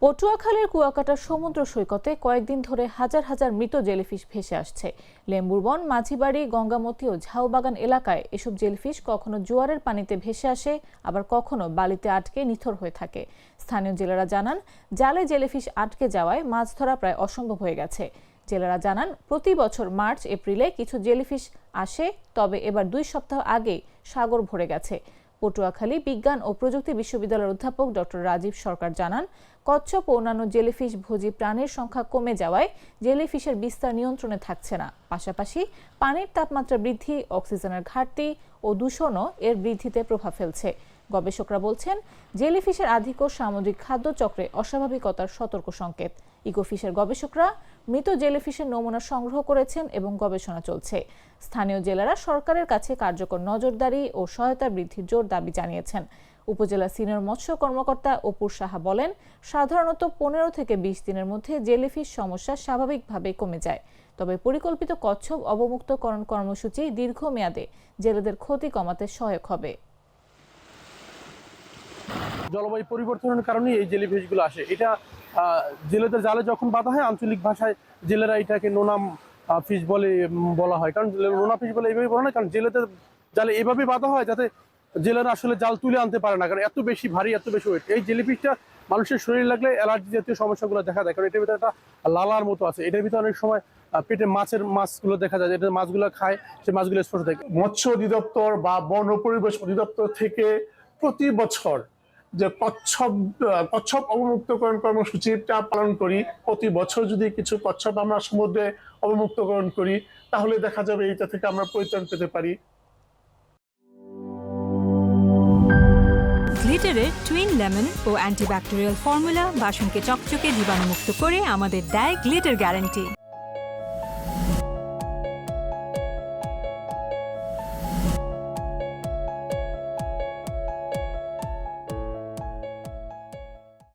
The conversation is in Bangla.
পটুয়াখালীর কুয়াকাটা সমুদ্র সৈকতে কয়েকদিন ধরে হাজার হাজার মৃত জেলিফিশ ভেসে আসছে। লেম্বুরবন, মাঝিবাড়ি, গঙ্গামতি ও ঝাউবাগান এলাকায় এসব জেলিফিশ কখনো জোয়ারের পানিতে ভেসে আসে, আবার কখনো বালিতে আটকে নিথর হয়ে থাকে। স্থানীয় জেলেরা জানান, জালে জেলিফিশ আটকে যাওয়ায় মাছ ধরা প্রায় অসম্ভব হয়ে গেছে। জেলেরা জানান, প্রতি বছর মার্চ এপ্রিলে কিছু জেলিফিশ আসে, তবে এবার 2 সপ্তাহ আগেই সাগর ভরে গেছে। পটুয়াখালী বিজ্ঞান ও প্রযুক্তি বিশ্ববিদ্যালয়ের অধ্যাপক ডক্টর রাজীব সরকার জানান, কচ্ছপ ও অন্যান্য জেলিফিশ ভোজী প্রাণীর সংখ্যা কমে যাওয়ায় জেলিফিশের বিস্তার নিয়ন্ত্রণে থাকছে না। পাশাপাশি পানির তাপমাত্রা বৃদ্ধি, অক্সিজেনের ঘাটতি ও দূষণও এর বৃদ্ধিতে প্রভাব ফেলছে। গবেষকরা বলছেন, জেলিফিশের আধিক্য সামুদ্রিক খাদ্য চক্রে অস্বাভাবিকতার সতর্ক সংকেত। ইকোফিশের গবেষকরা মৃত জেলিফিশের নমুনা সংগ্রহ করেছেন এবং গবেষণা চলছে। স্থানীয় জেলেরা সরকারের কাছে কার্যকর নজরদারি ও সহায়তা বৃদ্ধির জোর দাবি জানিয়েছেন। উপজেলা সিনিয়র মৎস্য কর্মকর্তা অপুর সাহা বলেন, সাধারণত 15 থেকে 20 দিনের মধ্যে জেলিফিশ সমস্যা স্বাভাবিকভাবে কমে যায়। তবে পরিকল্পিত কচ্ছপ অবমুক্তকরণ কর্মসূচি দীর্ঘমেয়াদে জেলেদের ক্ষতি কমাতে সহায়ক হবে। জলবায়ু পরিবর্তনের কারণে এই জেলিফিশগুলো আসে। এটা জেলেদের জালে যখন বাঁধা হয়, আঞ্চলিক ভাষায় জেলেরা এটাকে নোনা ফিশ বলা হয়। কারণ নোনা ফিশ বলে এইভাবে বলা হয়, কারণ জেলেদের জালে এভাবে বাঁধা হয় যাতে জেলেরা আসলে জাল তুলে আনতে পারে না, কারণ এত বেশি ভারী, এত বেশি ওয়েট। এই জেলিফিশটা মানুষের শরীরে লাগলে অ্যালার্জি জাতীয় সমস্যাগুলো দেখা দেয়, কারণ এটার ভিতরে একটা লালার মতো আছে। এটার ভিতরে অনেক সময় পেটে মাছগুলো দেখা যায়, এটা মাছগুলো খায়, সেই মাছগুলো স্পর্শ থাকে। মৎস্য অধিদপ্তর বা বন ও পরিবেশ অধিদপ্তর থেকে প্রতি বছর যে কচ্ছপ অবমুক্তকরণ কর্মসূচিটা পালন করি, প্রতি বছর যদি কিছু কচ্ছপ আমরা সমুদ্রে অবমুক্তকরণ করি, তাহলে দেখা যাবে এটা থেকে আমরা পরিত্রাণ পেতে পারি। গ্লিটারের টুইন লেমন ও অ্যান্টিব্যাকটেরিয়াল ফর্মুলা বাসনকে চকচকে জীবাণুমুক্ত করে আমাদের দেয় গ্লিটার গ্যারান্টি।